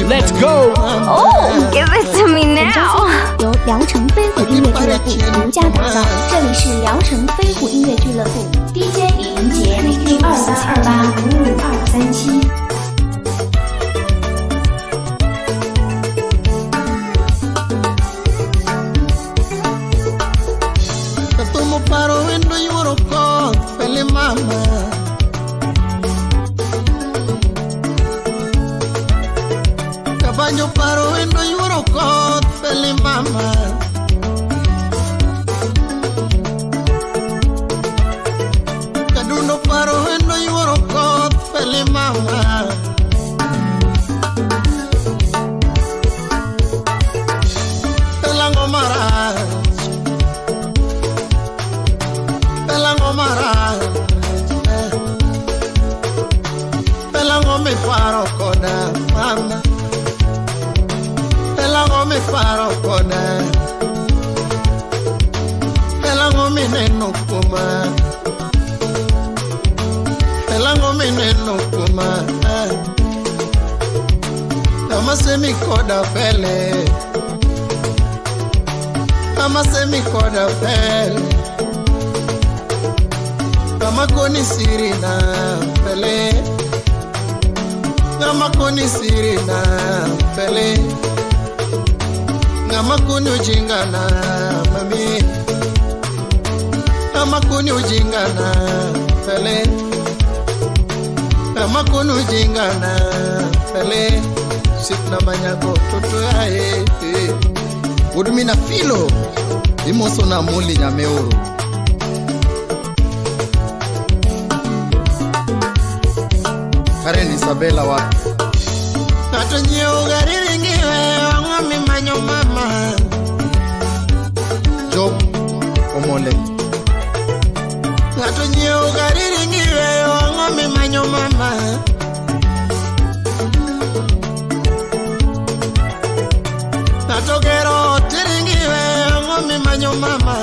Let's go. Oh, give it to me now. 由聊城飞虎音乐俱乐部独家打造，这里是聊城飞虎音乐俱乐部 DJ 李文杰 QQ2828555237。Paro endo yoro ko pele mama Caballo paro endo yoro ko pele mama Caduno paro endo yoro ko pele mama Pelango mara Pelango me paro koda mama Pelango me paro koda Pelango me neno kuma Pelango me neno kuma Kama semi koda pele Kama semi koda pele Kama koni siri na pele Kama koni siri na pele Kama koni ujinga na mami Kama koni ujinga na pele Kama koni ujinga na pele Sipna manyako tutu ya Udumina filo Imoso na muli nyameoro Karen Isabella wa Natonye ugari ngiwe Wangomi manyo mama Job Omole Natonye ugari ngiwe Wangomi manyo mama Natogero tiringiwe Wangomi manyo mama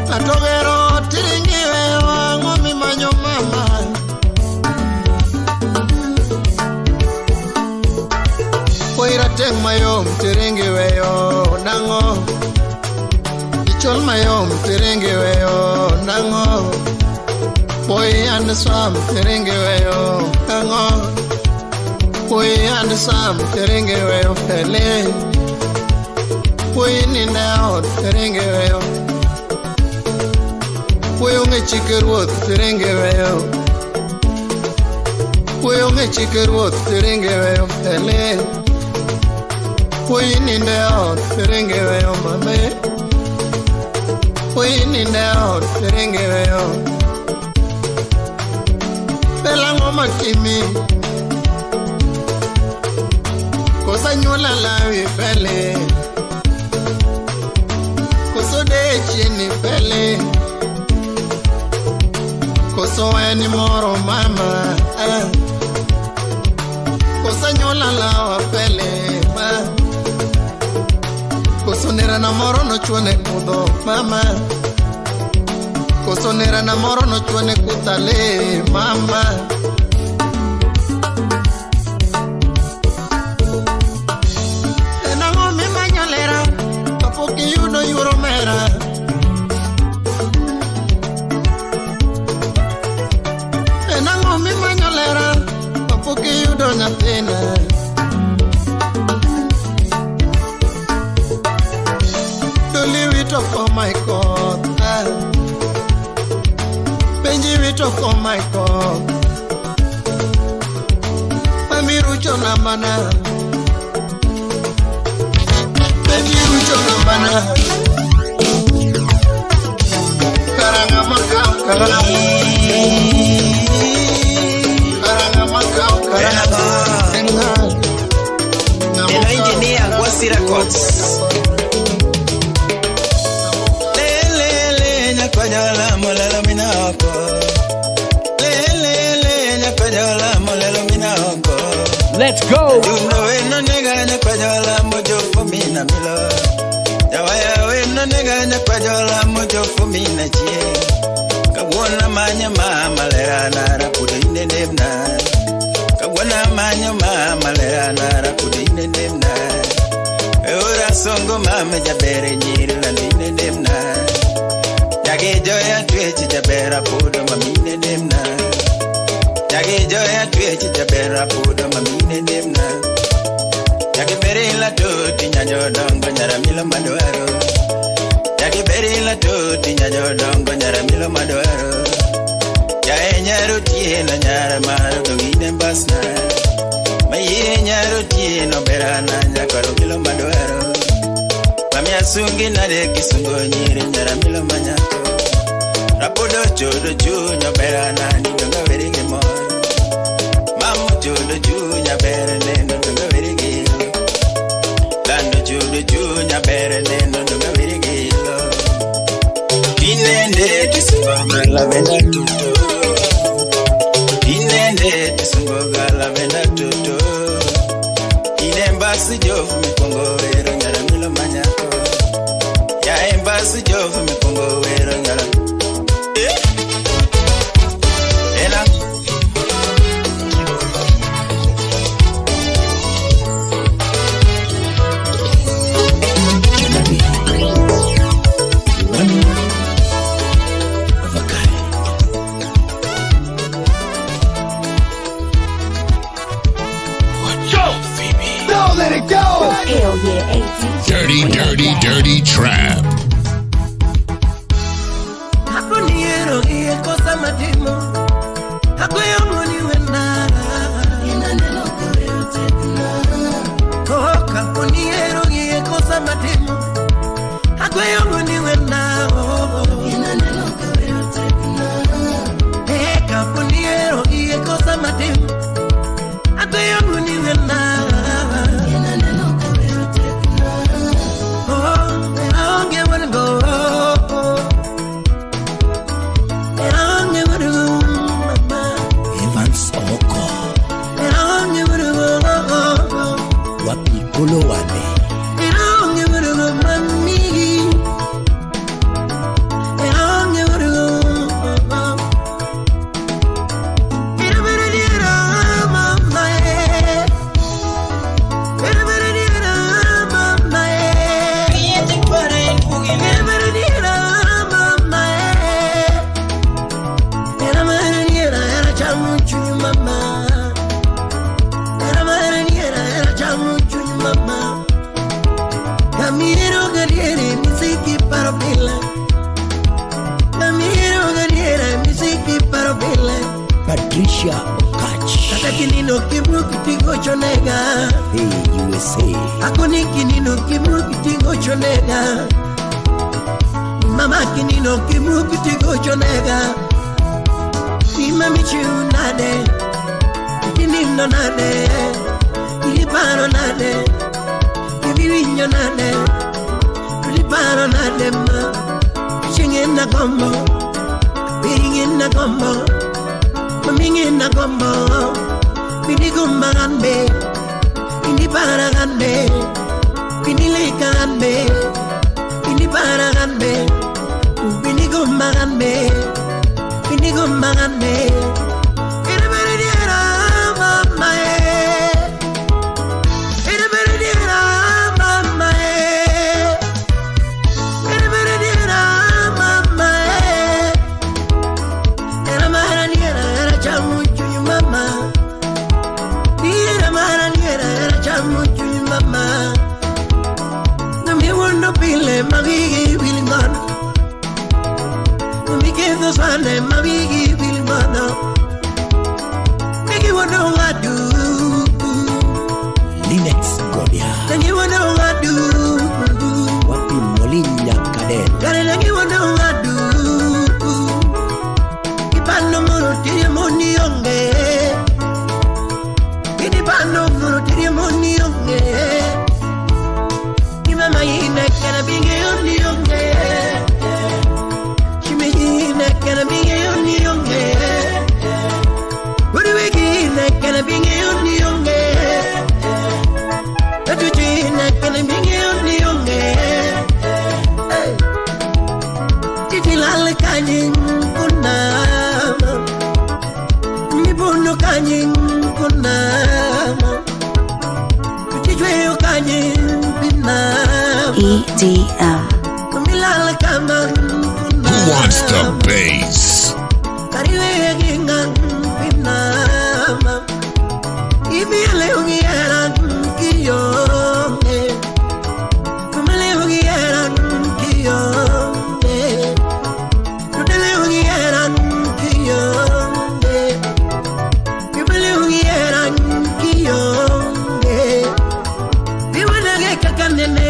Natogero tiringiwe wangomi manyo mama Koira teng mayom tiringiwe yo nango Ichol mayom tiringiwe yo nango Boy and Sam tiringiwe yo nango Boy and Sam tiringiwe yo pele Boy ninao tiringiwe yo Puyonge chikerwot terengeweyo Puyonge chikerwot terengeweyo ele Puyinindeo terengeweyo mame Puyinindeo terengeweyo Pelango makimi Kosa nyola lawi pele Koso de chini pele Koso eni moro mama Kosa nyola lawa pele ma Koso nera na moro no chwane kudo mama Koso nera na moro no chwane kutale mama Enango mi manyolera Papoki yudo yuro mera Enango mi manyolera Papoki yudo nyathina Doli wito for my God Benji wito for my God Mami rucho na mana Benji rucho na mana Karanga makau karanga Eno engineer Gwasi Records Lele nyakonyola molelo minako Lele nyakonyola molelo minako Let's go. Duno eno nega nyakonyola mojo fomina milo Yawa eno nega nyakonyola mojo fomina chie Kawona manya mama lera nara kudine demna. Kawona manya mama lera nara kudine demna. Ora songo mama jabere nyiri landine demna. Yage joya twechi jabera podo mamine demna. Yage joya twechi jabera podo mamine demna. Yage bere la toti nyanyo dongo nyara milo madwaro. Yage bere la toti nyanyo dongo nyara milo madwaro. Yae nyaro tieno nyara maro dogine basna. Maye nyaro tieno berana nyakaro milo madwaro. Mami asungi nare kisungo nyiri nyara milo manyako. Rapodo chodo chunya berana ni donga verige mo. Mamu chodo chunya berane no donga verige. Lando chodo chunya berane no donga verige. Inende tisungo gala venda tuto. Inende tisungo gala venda tuto. Inembasi jofu mikongo wero nyara milo manyako. Ya embasi jofu mikongo wero nyara. Hell yeah, AT. Dirty, dirty, dirty trap. Hakuniero iye kosa matimo. Hakuyomo ni wena. Inanelo koreo tekna. Oh, hakuniero iye kosa matimo. Hakuyomo ni wena. Inanelo koreo tekna. Hakuniero iye kosa matimo. Hakuyomo ni wena. Kolowane Patricia Okachi. Kata kinino kimu kitigo chonega. Hey USA. Akoni kinino kimu kitigo chonega. Mama kinino kimu kitigo chonega. Imami chunade. Kinino nade. Iliparo nade. Kivivinyo nade. Iliparo nade ma. Shingena kombo. Biringena kombo. Mamingin ako mo. Pinigumagan be. Piniparangan be. Pinilikan be. Piniparangan be. Pinigumagan be. Pinigumagan be. Inabaradiera mama eh. Inabaradiera mama eh. Inabaradiera mama eh. Inabaradiera chamuchu mama. Inabaradiera chamuchu mama. Nami wando pile mavigi bilingano. Nami kedo swane mavigi bilingano. Nagi wando wadu. Linex Godia. Nagi wando wadu. Wapi Molinya Kaden. Kare nagi wando wadu. Ipano moro tiri moni yonge. Ipano moro tiri moni yonge. Imama yine kana binge yoni yonge. Shime yine kana binge yoni yonge. Wuri wiki yine kana binge yoni yonge. Atuji yine kana binge yoni yonge. Titi lal kanyin kun kunama Mibuno kanyin kunama Kujijweyo kanyin pinama EDM. Milala kama kunama Who wants the bass? Kariwe gingan pinama Ibile ungiera kiyonge Kumele ungiera kiyonge Kudele ungiera kiyonge Kumele ungiera kiyonge Iwanage kakanene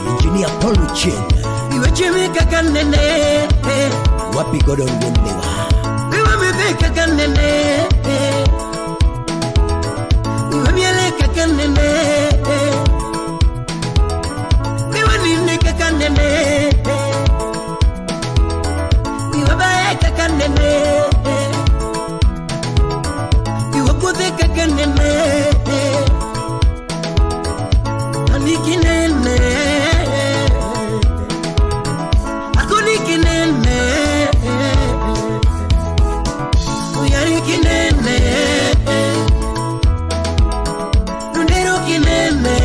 Engineer Paul Chen. Iwachimi kakanene Wapi Gordon Wendewa. Iwamebe kakanene Iwamiele kakanene Iwanine kakanene Iwabae kakanene Iwakute kakanene Anikinene Akonikinene Uyarikinene Nundero kinene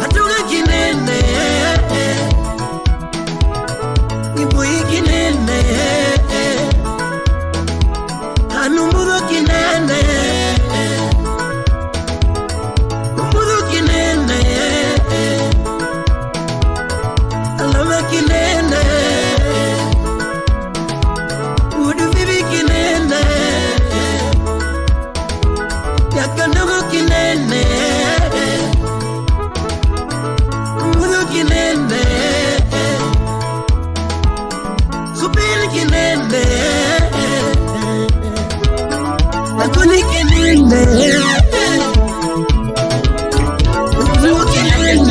Atunga kinene Ibui kinene Anumudo kinene Umudo kinene Alama kinene Udu bibi kinene Yakandogo kinene Umudo kinene Supil kinene Lakuni kinene Umudo kinene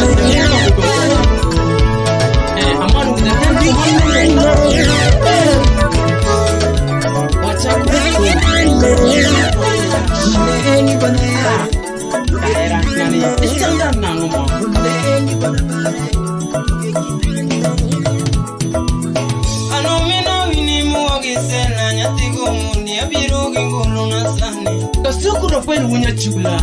Anomina wini muogi sena nyatigo mundi abirogi ngolo nasani Kasukuro kwenu unya chula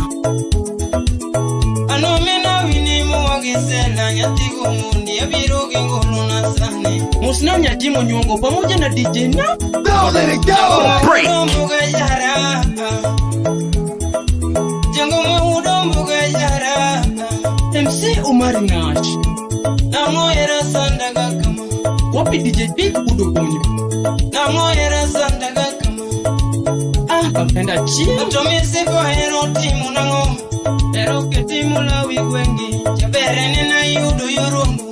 Anomina wini muogi sena nyatigo mundi abirogi ngolo nasani Musna nyatimo nyongo pamoja na DJ na Go, let it go! Break! Mbuga yara Jango mahudo mbuga yara MC Umar Ngach Namo era sandaga kama Wapi DJ Big Udo Bonyo Namo era sandaga kama Kampenda chi Ntomi siko hero timu nango Ero ke timu la wigwengi Chabere nina yudo yorongo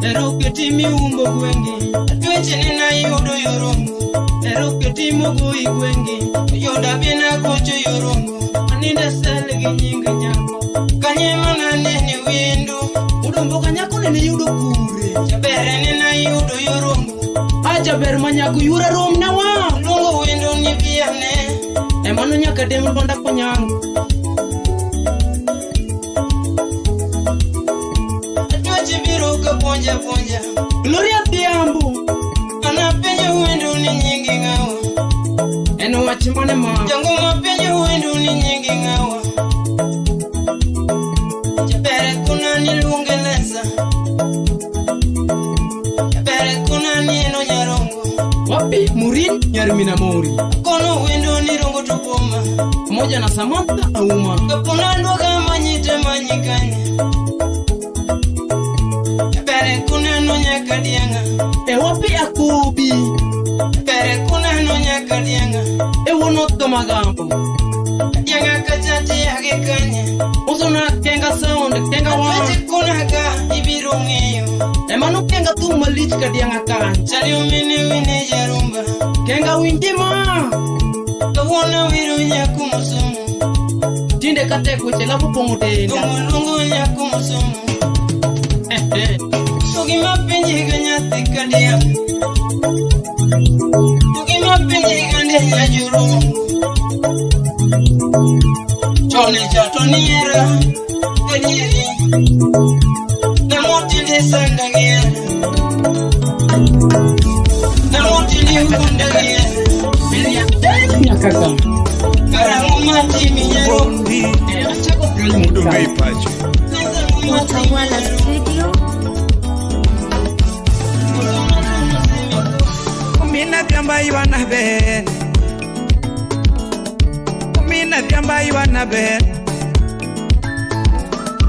Ero ke timi umbo gwengi Atweche nina yudo yorongo Ero ke timu gui gwengi Yoda bina kocho yorongo Aninde selegi nyinga nyako Kanyema na nini windu Udombo kanyako nini yudo kure Chabere nina yudo yorongo Ajaber manyako yura rom na wa Lungo windu ni biane Emanu nyaka demu bonda konyango Atwachi biruka ponja ponja Gloria Tiambu Anapenye windu ni nyingi ngawa Eno wachimane ma Jango mapenye windu ni nyingi ngawa Chabere kuna nilungeleza Chabere kuna nino nyarongo Wapi Murin Nyarimina Mori Kono windu ni rongo tupoma Moja na Samantha Auma Kapuna ndoga manyite manyikanya Chabere kuna nonya kadianga Wapi Akubi Chabere kuna nonya kadianga Wonoto magambo Kadianga kachati yake kanya Uzona kenga sound kenga wa Kati kuna ka ibirungiyo Emanu kenga tu malich kadianga kanya Chali umini wine jarumba Kenga windima Kawona wiru nyakumusumu Tinde kate kuche lapu pongu tenda Lungu nyakumusumu Sugi mapinji kanyati kadianga Sugi mapinji kandenya jurungu Chone chatoni era Kanyeri Namoti desanda gera Watawala Studio. Mina gamba iwana ben. Mina gamba iwana ben.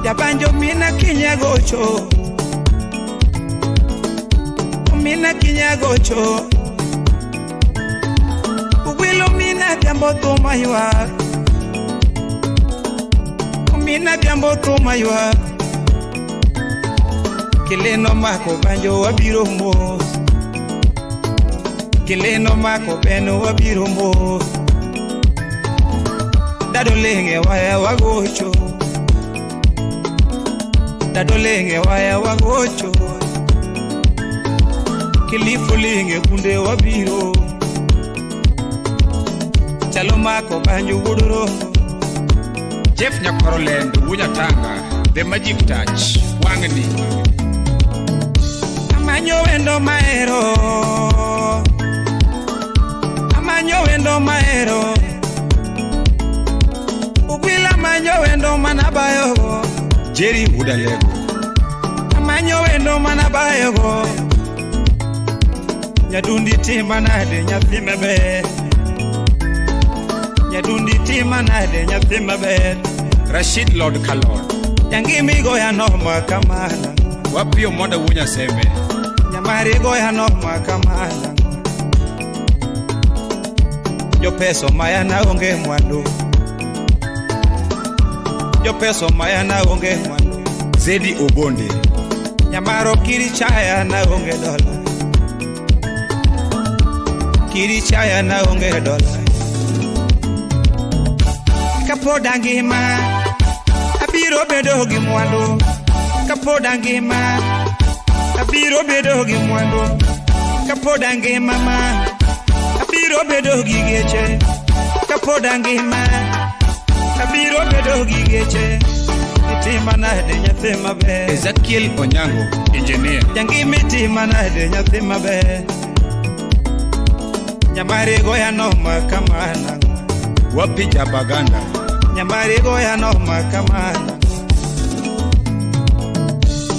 Jabanjo mina kinyagocho. Mina kinyagocho. Ugwilo mina gambo tumaywa. Mina gambo tumaywa. Kileno mako banjo wabiro mo. Kileno mako beno wabiro mo. Dadolenge waya wagocho. Dadolenge waya wagocho. Kilifulinge kunde wabiro. Chalo mako banjo wuduro. Jeff Nyakoroland, Wunyatanga, The Magic Touch, Wangni. Amanyo wendo maero. Amanyo wendo maero. Ugwila manyo wendo manabayo. Jerry Udalego. Amanyo wendo manabayo. Nyadundi tima nade nyathi maber. Nyadundi tima nade nyathi maber. Rashid Lord Kalon. Yangimi goya noma kamana. Wapio moda wunya seme. Nyamari goya noma kamana. Yo peso maya na onge mwandu. Yo peso maya na onge mwandu. Zedi Obonde. Nyamaro kiri chaya na onge dola. Kiri chaya na onge dola. Kapoda ngima. Abiro bedo gi mwandu. Kapoda ngima. Abiro bedo gi mwandu. Kapoda ngima ma. Abiro bedo gi geche. Kapoda ngima. Abiro bedo gi geche. Itima nade nyathi maber. Ezekiel Onyango, engineer. Yangimi tima nade nyathi maber. Nyamari goya noma kamana. Wapi Jabaganda. Nyamari goya noma kamana.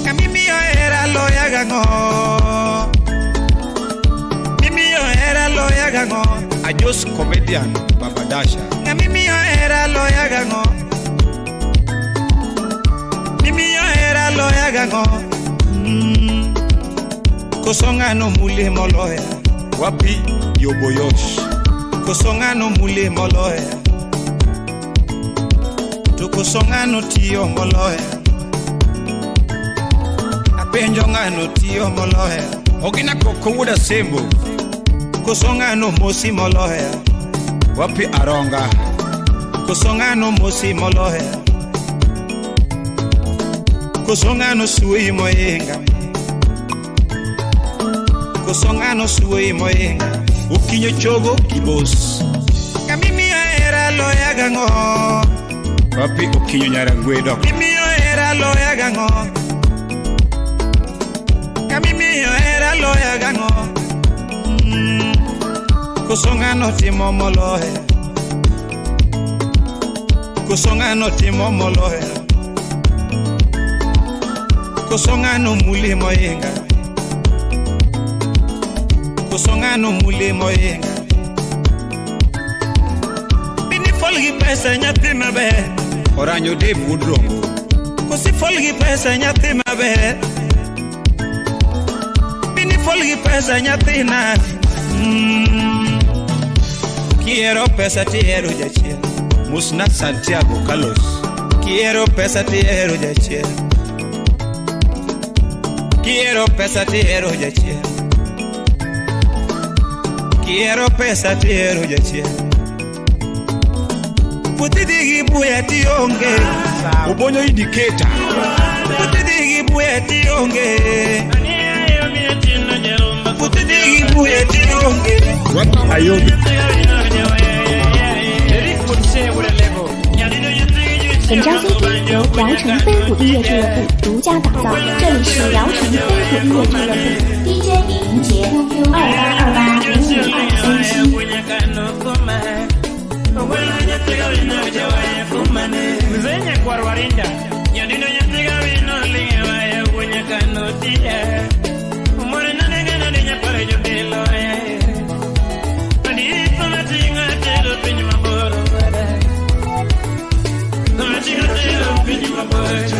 Kamimi yo era loya gango. Mimi yo era loya gango. Ajos comedian, Babadasha. Kamimi yo era loya gango. Mimi yo era loya gango. Kosonga no mule moloya. Wapi Yoboyosh. Kosonga no mule moloya. Tukosonga no tiyo moloya. Apenjo ngano tiyo moloya. Ogina Kokowuda Sembo. Kosonga no mosi moloya. Wapi Aronga. Kosonga no mosi moloya. Kosonga no suwe moyenga. Kosonga no suwe moyenga. Ukinyo Chogo Kibos. Kamimi era loya gango. Wapi Ukinyo Nyarangwedo. Kamimi era loya gango. Kamimi era loya gango. Kosonga no timo moloya. Kosonga no timo moloya. Kosonga no muli moyenga. Kosonga no muli moyenga. Bini folgi pesa nyathi maber. Oranyo Dave Woodrongo. Kosi folgi pesa nyathi maber. Bini folgi pesa nyathi na. Quiero pesa tiero jachia. Musnat Santiago Carlos. Quiero pesa tiero jachia. Quiero pesa tiero jachia. Quiero pesa tiero jachia. Putidigi buya tionge. Obonyo indicator. Putidigi buya tionge. Putidigi buya tionge. Wapi Ayobi. 本张 CD 由聊城飞虎音乐俱乐部独家打造，这里是聊城飞虎音乐俱乐部 DJ 明。Morinda, Yadino Yatigavino, Lingawaya, Wunyakanotia, Morina Nagana, Parajo Belo, but it's on a thing I tell up in my bottle. The magic I tell up in my bottle.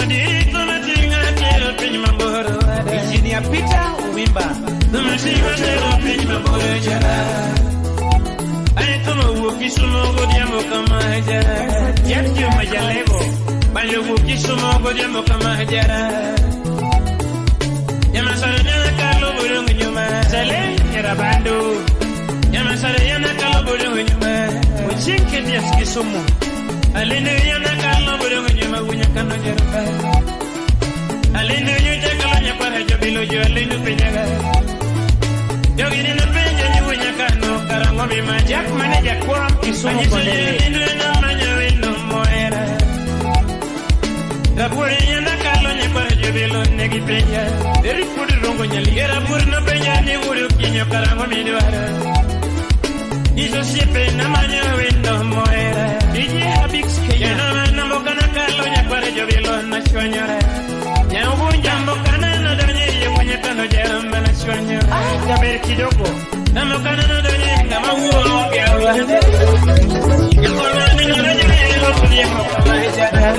And it's on a thing I tell up in my bottle. Engineer Peter Wimba, the magic I tell up in my bottle. Kisumo diamo kama hajara Yaki majalego Banyogu kisumo diamo kama hajara Yama sara nyana kalo burungu nyuma Sale yara bando Yama sara yana kalo burungu nyuma Uchinke dias kisumo Alinu yana kalo burungu nyuma Unyakano jaraba Alinu yuja kalo nyapara jabilo jo alinu penyaga Yogi nina penja ni unyakano Karango bimajak maneja kwa Kisumo kondele Rapuri yana kalo nye para jubilo negi peña Deri puri rongo nyali Era puri no peña ni uri ukinyo karango miduara Iso siepe na manyo windo moera DJ Habix Kenya Yana namboka na kalo nye para jubilo na shwanyora Nya ubunja mbokana na donye Yungunye kano jeramba na shwanyora Jaberi kidogo Namokana na donye Kama uo kia uwande Yukona ni donye Lopuli mokama hijara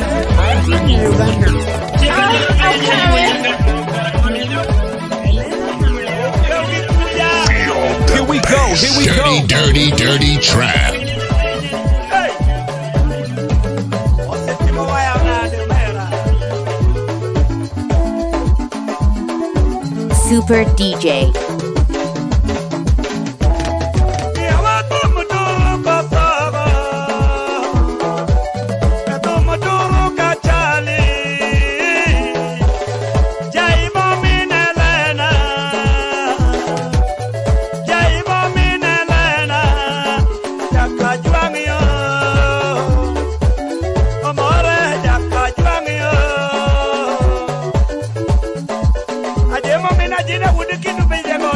Here we go. Dirty, dirty trap. Super DJ. Jina wudu kinu bejago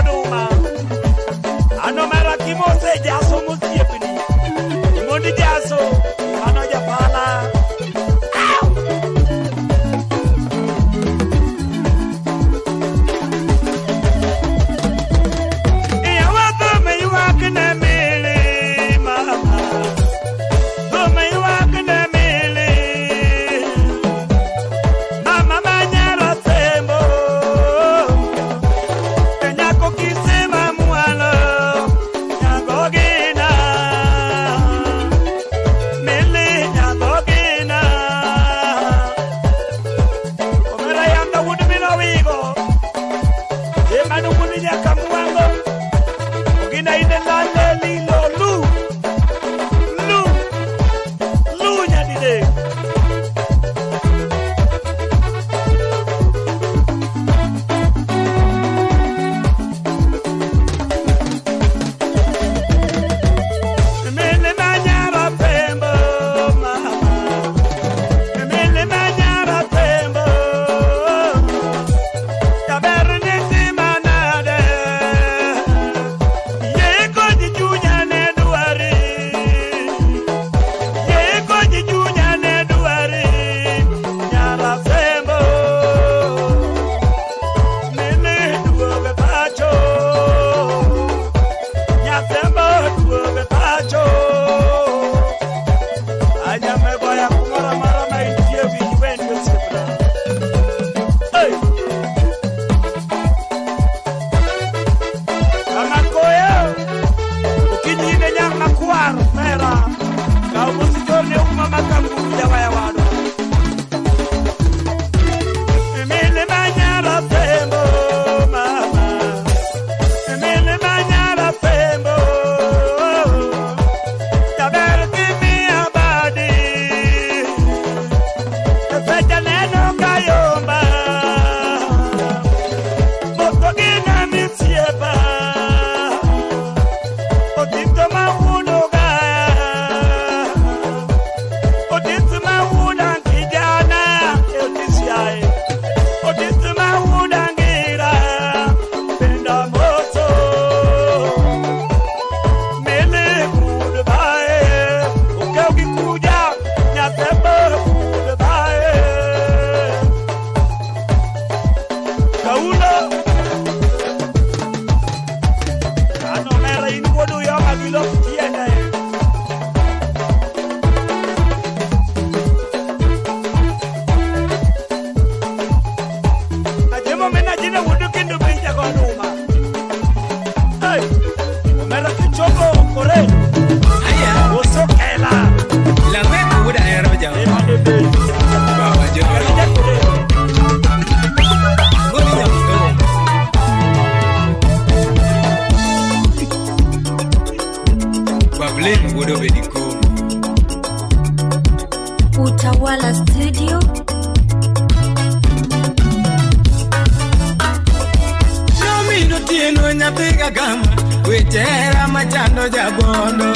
nyathi gagama wechera machando jabondo.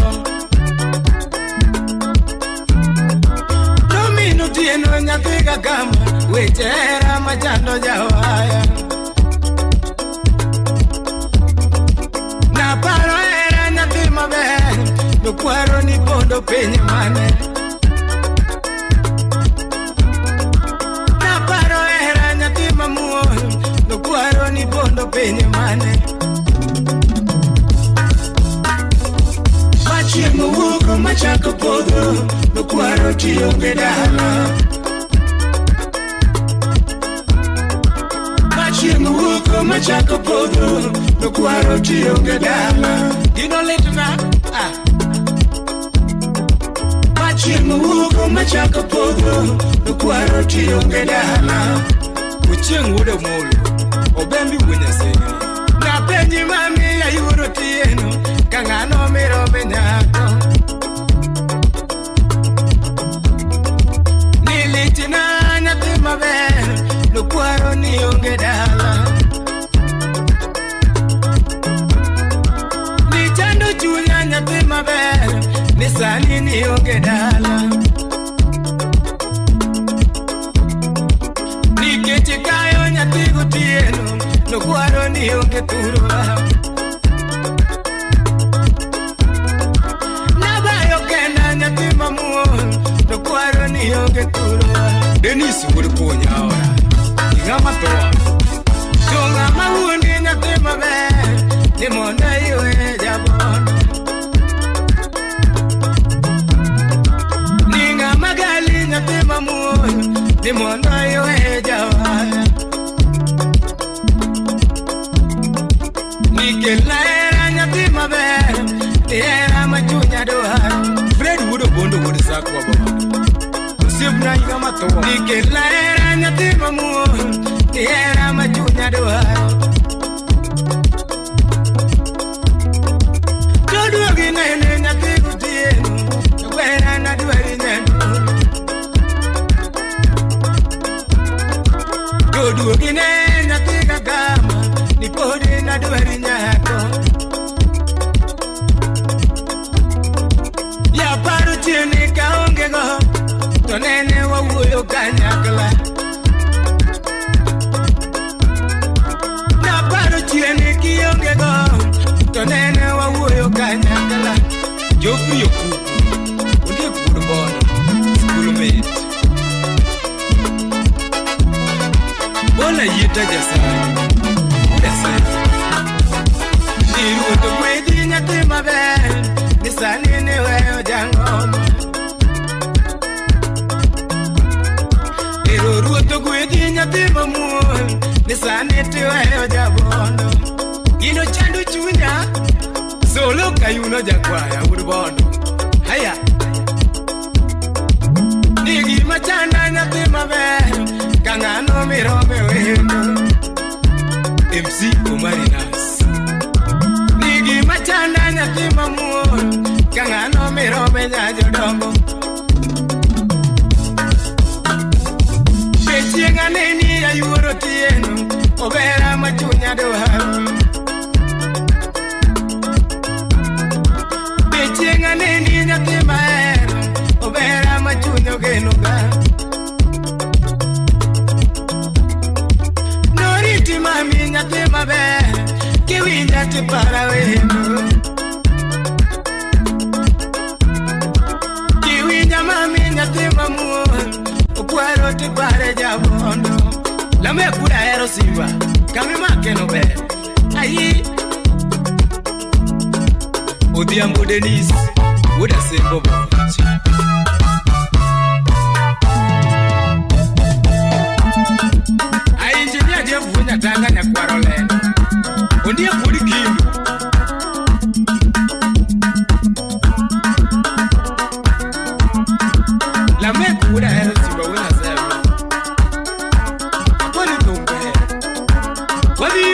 Domino tieno nyathi gagama wechera machando jawaya. Naparo era nyathi maber nokwaro ni pondo piny mane. Naparo era nyathi mamuol nokwaro ni pondo piny mane. Machieng' owuok machako podho nokwaro tiyo gi dala. Machieng' owuok machako podho nokwaro tiyo gi dala. Gino litna Machieng' owuok machako podho nokwaro tiyo gi dala. Ochieng' wuod omolo obembi wuonyase. Napenji mami ayudo tieno ka ng'ano mirome nyako. Nilichna nyathi maber nokwaro ni onge dala. Nichando chunya nyathi maber ni sani ni onge dala. Nikech kayo nyathi gotieno nokwaro ni onge thurwa. Nabayo kenda nyathi mamuol nokwaro ni onge thurwa. Dennis wuod puonya ora ing'ama thoa to ng'ama wuondi nyathi maber ni mondo iwe jabondo. Ni ng'ama gali nyathi mamuol ni mondo iwe jawaya. Nikelna era nyathi maber ni era machunya dwaro. Fred wuod obondo wuod sakwa baba osiepna ing'ama thoa. Nikelna era nyathi mamuol ni era machunya dwaro. Toduogi nene nyathi gotieno wera nadwari nyaduol. Toduogi ne nyathi gagama ni podi nadwari nyako. Yaparo tieni kaonge go to nene wawuoyo kanyakla. Naparo tieni kionge go to nene wawuoyo kanyakla. Jofri okuku ondiek wuod bondo schoolmate. Bola yieta jasani udasani. Niruoto gwedhi nyathi maber ni sani ni weyo jang'oma. Ruoto gwedhi nyathi mamuol ni sani tiweyo jabondo. Gino chando chunya solo kayuno jakwaya wuod bondo. Haya ni gima chanda nyathi maber ka ng'ano mirome wendo. MC Omarinas. Ni gima chanda nyathi mamuol ka ng'ano mirome nyajodongo. Chieng' aneni ayuoro tieno obera machunya dwaro. Chieng' aneni nyathi mahero obera machunya ogenoga. Noriti mami nyathi maber kiwinja tipara wendo. Kiwinja mami nyathi mamuol okwaro tipare jabondo. Lame kuda hero simba kami make no ber. Ayi Odhiambo Dennis wuod asembo bochi. Injinia Jeff wunya tanga nyakwaro lendo ondiek wuod Kindu. Lame kuda hero simba wunya asembo koni tumbe wadi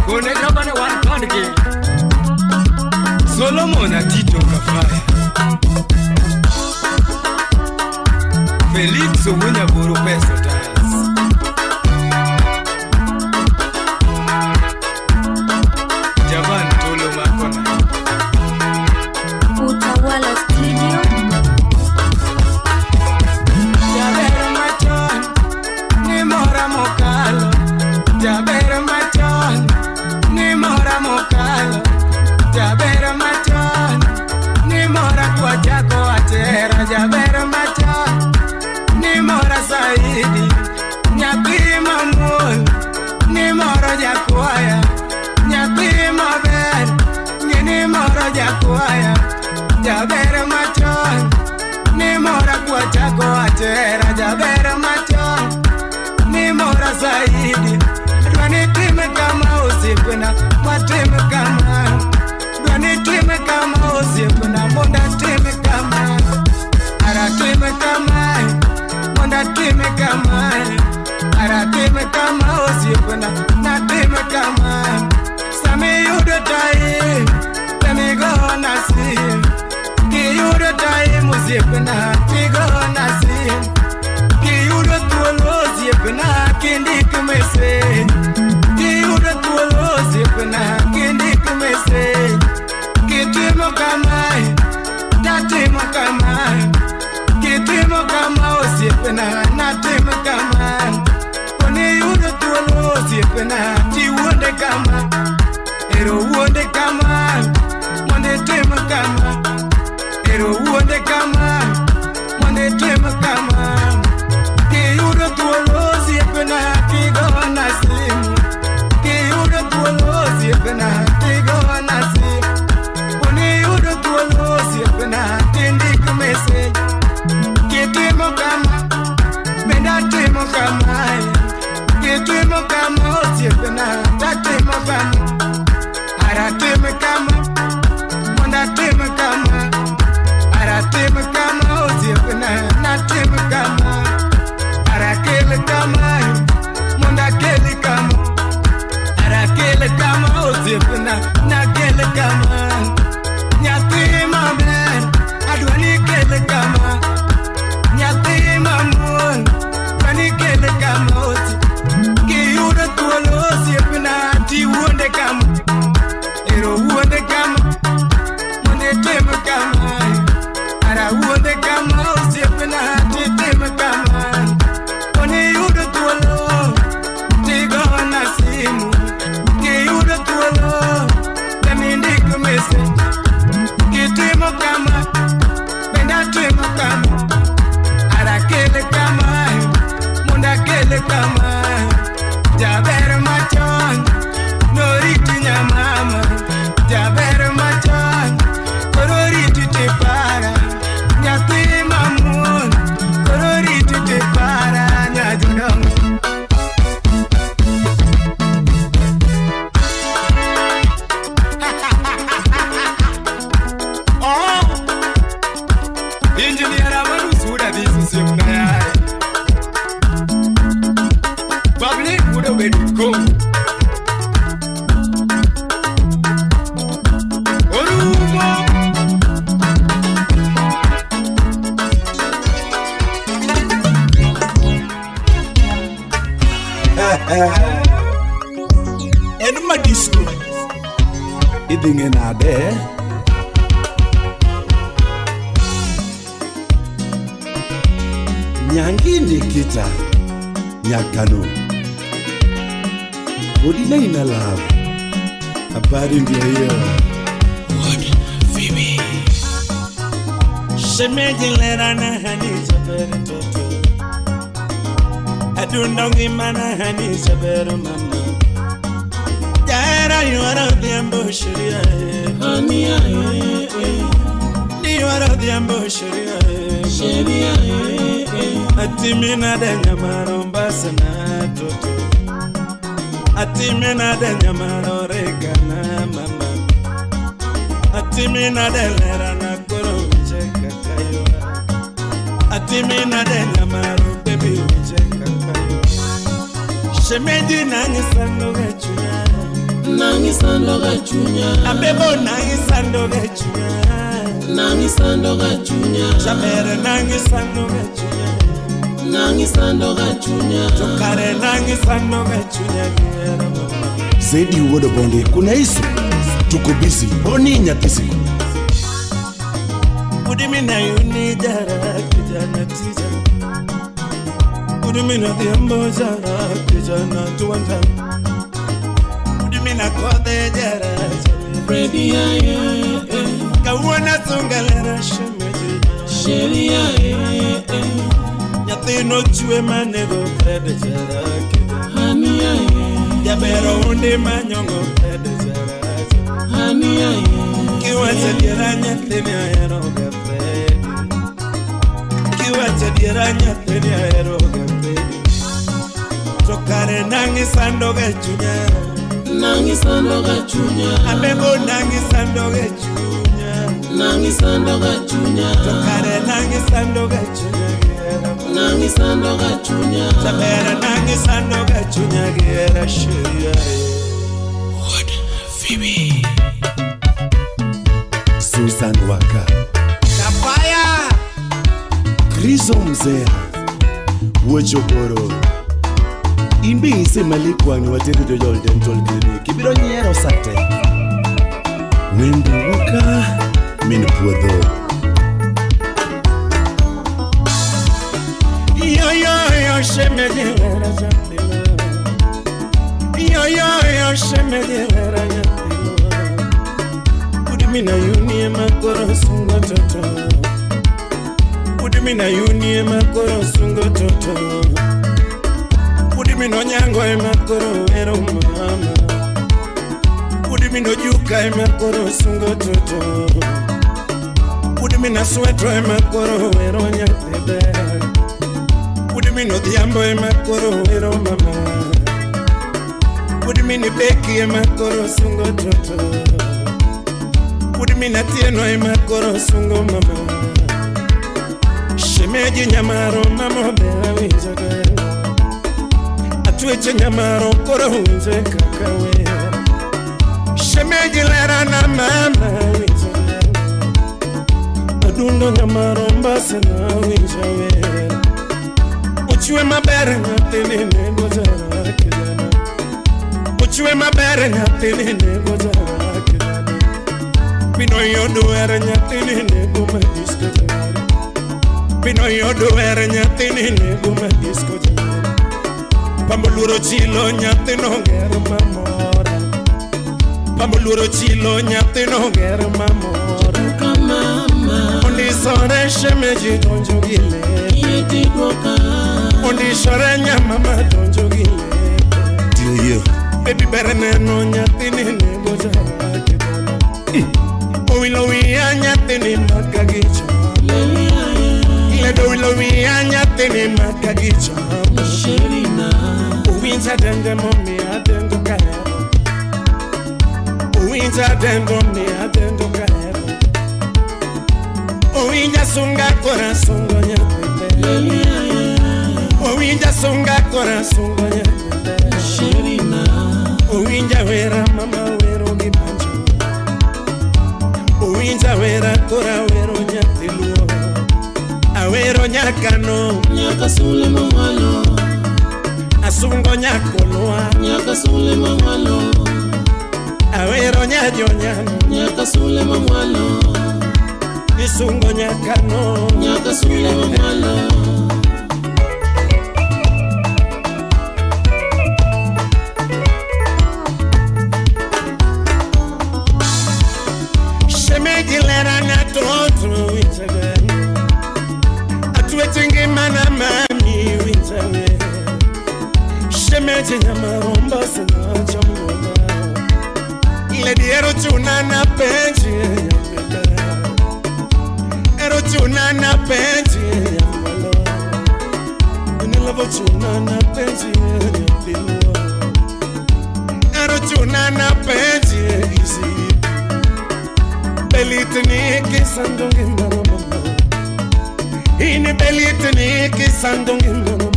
kone jabane wan kondgi Solomon Atito Kafaya. Felix Owunya Buru Peso Ties. mora mokalo, jaber machon, ni mora mokalo, jaber machon, ni mora kwa jako atera, jaber machon, ni mora saidi, nyathi mamul, ni mora jakwaya, nyathi maber, ni mora jakwaya, jaber machon, ni mora kwa jako atera, jaber machon, ni mora zaidi. Dwani time kama usipena, matime kama. Dwani time kama usipena, monda time kama. Ara time kama, monda time kama. Ara time kama usipena, na time kama. Sami yudo tai, temi go nasi. Ki yudo tai musipena, ki go nasi. Ki yudo tuolo zipena, kindi kumese. Ki yudo tuolo zipena, kindi kumese. Ki timo kamai, da timo kamai. Ki timo kama zipena, na timo kamai. Koni yudo tuolo zipena, ti wonde kama. Ero wonde kama, wonde timo kama. Ero wonde kama, wonde timo kama. Ki yudo tuolo zipena, ki go nasimu. Ki yudo tuolo zipena, ki go nasimu. Koni yudo tuolo zipena, tindi kumese. Ki timo kama, benda timo kama. Ki timo kama zipena, ta timo kama. Ara timo kama, monda timo kama. Ara timo kama zipena, na timo kama. Ara kele kama, monda kele kama. Ara kele kama ozipena, na kele kama. Nyathi maber, adwani kele kama. Nyathi mamon, adwani kele kama ozi. Ki yudo tuolo ozipena, ti wuonde kama. Ero wuonde kama, monde timo kama. Ara wuonde kama ozipena, ti timo kama. Koni yudo tuolo, ti go nasimu. Ki yudo tuolo, temi ndiko mese. Ki timo kama, benda timo kama. Ara kele kama, monda kele kama. Jaber machon, noriti nyamama. Jaber machon, kororiti te para. Nyathi mamon, kororiti te para. Nyajodong. Oh, engineer Amadu Suda visu simna yai. Public would have been cool. Orumo. Enuma disco. Idinge nade. Nyangini kita. Nyakano. Odina ina love. Habari ndio hiyo. Shemeji lera na hani sabere toto. Adundongi mana hani sabere mama. Jaira you are the ambushuria. Honey you are the ambushuria. Sheria Atimina de nyamaro sana toto. Atimina de nyamaro regana mama. Atimina de lera na koro cheka kayo. Atimina de nyamaro baby cheka kayo. Shemeji nangi sando gachunya. Nangi sando gachunya. Abebo nangi sando gachunya. Nangi sando gachunya. Shabere nangi sando gachunya. Nangi sando gachunya. Chokare nangi sando gachunya. Zedi uwodo bonde kuna isu. Tuko busy. Boni nyatisiku. Udimi na yuni jara kijana tija. Udimina diambo jara kijana tuwanda. Udimina kode jara Freddy aye Kawana tungalera sheria Nyatino chue manego Freddy jara Hani aye Jabero unde manyongo Freddy jara Hani aye Kiwacha dira nyatini aeroga Freddy Kiwacha dira nyatini aeroga Tokare nangi sandoga chunya Nangi sandoga chunya Abego nangi sandoga chunya Nangi sandoga chunya Tokare nangi sandoga chunya Nangi sandoga chunya Tabera nangi sandoga chunya Gera shia What Phoebe Susan Waka Kapaya Krizo Mzea Wojogoro Imbi ise malikwani watende dojol dental clinic Ibiro nyero sate Wendu Waka Min puodho Yo shemedilera jatilo Yo shemedilera jatilo Udimina yunie makoro sungo toto Udimina yunie makoro sungo toto Udimino nyango makoro ero mama Udimino juka makoro sungo toto Udimina sweto makoro ero nyatebe Udimino diambo makoro ero mama Udimini beki makoro sungo toto Udimina tieno makoro sungo mama Shemeji nyamaro mama bera winjaga Atueche nyamaro koro hunze kakawe Shemeji lera na mama winjaga Adundo nyamaro mbase na winjawe Uchwe mabere nyatini nego jara kijana Uchwe mabere nyatini nego jara kijana Pino yodo ere nyatini nego madisko jara Pino yodo ere nyatini nego madisko jara Pambuluro chilo nyatino ger mamora Pambuluro chilo nyatino ger mamora Ondi sore shemeji donjo gile Yeti doka Ondi sore nyamama donjo gile Dear you Baby berene no nyatini nego jara kidana Owilo wiya nyatini makagicha Ledo wilo wiya nyatini makagicha Sherina Uwinza dende mommy adendo kahero Uwinza dende mommy adendo kahero Uwinja sunga corazongo nyatebe Uwinja sunga corazongo nyatebe Sherina Uwinja wera mama wero gibanjo Uwinja wera kora wero nyatiluo Awero nyakano Nyaka sule mamalo Asungo nyakoloa Nyaka sule mamalo Awero nyajonyano Nyaka sule mamalo Isungo nyakano Nyaka sule mamalo Shemeji lera na toto winjaga Atuetingi mana mami winjaga Shemeji nyamaromba sina jambola Ledi ero tuna na penji nyambeka Ero tuna na penji nyambalo Unilavo tuna na penji nyambilo Ero tuna na penji easy Belitini kisandongi mama Ini belitini kisandongi mama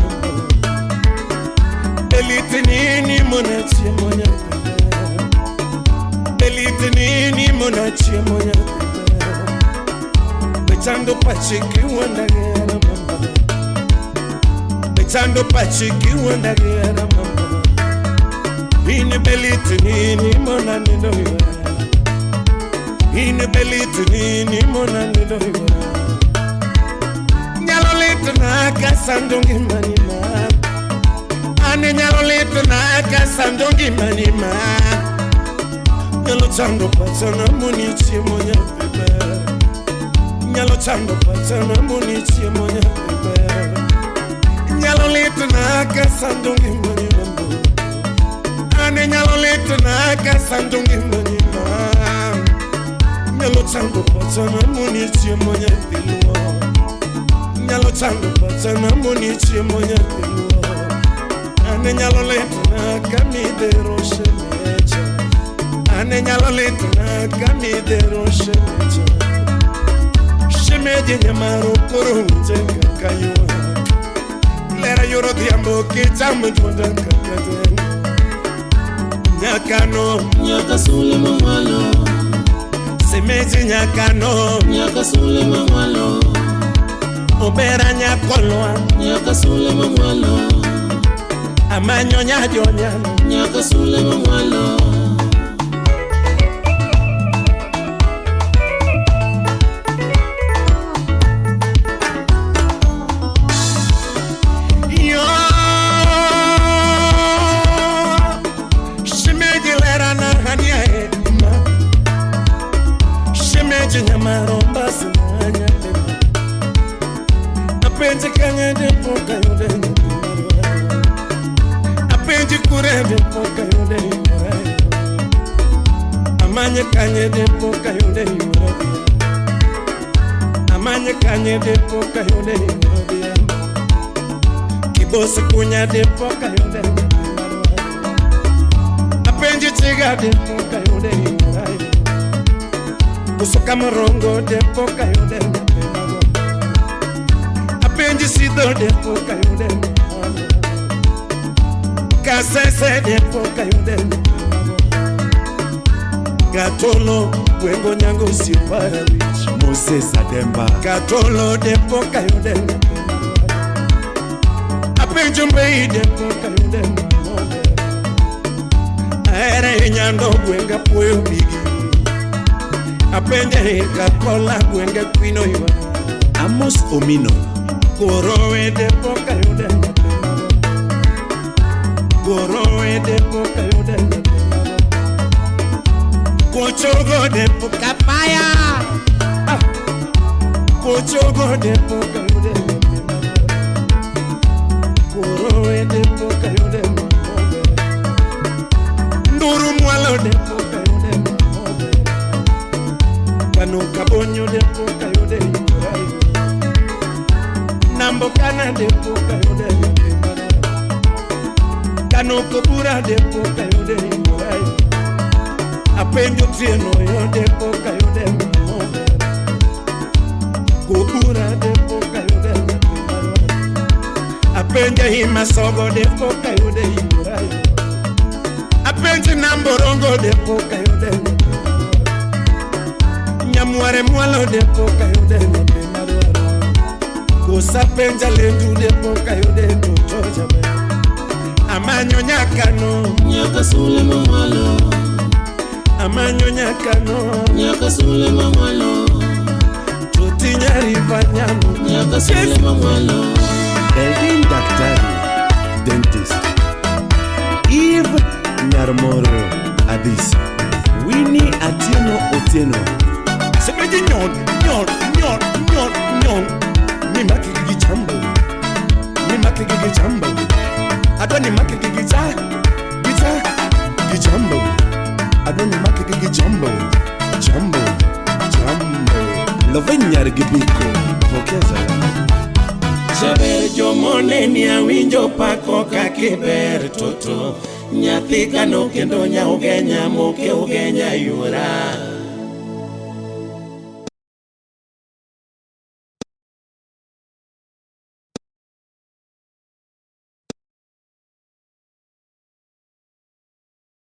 Belitini ni monachie monya Belitini ni monachie monya Bechando pachiki wandagera mama Bechando pachiki wandagera mama Ini belitini ni monanido iwa Ini belitini ni monanido iwa Nyalo litna kasandongi mani mama ane nyalo litna kasando ng'imanima nyalo chando pachana moni chiemo nyathime nyalo chando pachana moni chiemo nyathime nyalo litna kasando ng'imanima ane nyalo litna kasando ng'imanima nyalo chando pachana moni chiemo nyathime nyalo chando pachana moni chiemo nyathime ane nyalo litna kamidhero shemecha ane nyalo litna kamidhero shemecha shemeje nyamaro koro unje kaka yua lera yoro dhiambo kichamo juonda kaka ten nyakano nyaka sule mamalo semeje nyakano nyaka sule mamalo obera nyakolwa nyaka sule mamalo amanyo nyajonya nyaka sule mamalo yo shemeji lera na hania ema shemeji nyamaromba sinanya ema apenje kanyende poka yode apenji kurebe poka yode amanye kanyende poka yode amanye kanyende poka yode kibose kunya de poka yode apenji chiga de poka yode kusuka morongo de poka yode apenji sido de poka yode kasese de poka yode gatolo wengo nyango sipara rich Moses Ademba gatolo de poka yode apenji mbei de poka yode aere nyando wenga poyo bigi apenji kakola wenga kwino ywa Amos Omino Gorowe de poka yode Gorowe de poka yode Kochogo de poka paya Kochogo de poka yode Gorowe de poka yode Nduru mwalo de poka yode Kanu kabonyo de poka yode Nambo kana de poka yode Kano kobura de poka yode Apenjo trieno yode poka yode Kobura de poka yode Apenja hima sogo de poka yode Apenja namborongo de poka yode Nyamuare mwalo de poka yode Kusapenja lendu de poka yode Totoja be Amanyo nyakano nyaka sule mamalo Amanyo nyakano nyaka sule mamalo Tutinya rivanyano nyaka sule mamalo Eldin Daktari Dentist Eve Nyarmoro Adis Winnie Atieno Otieno Semeji nyon Mima kiki jambo Adoni maki kiki jambo Adoni maki kiki jambo Lovenyar Gibiko Pokeza Jaber jomone ni awinjo pako kakiber toto Nyathi kano kendo nya ugenya moke ugenya yura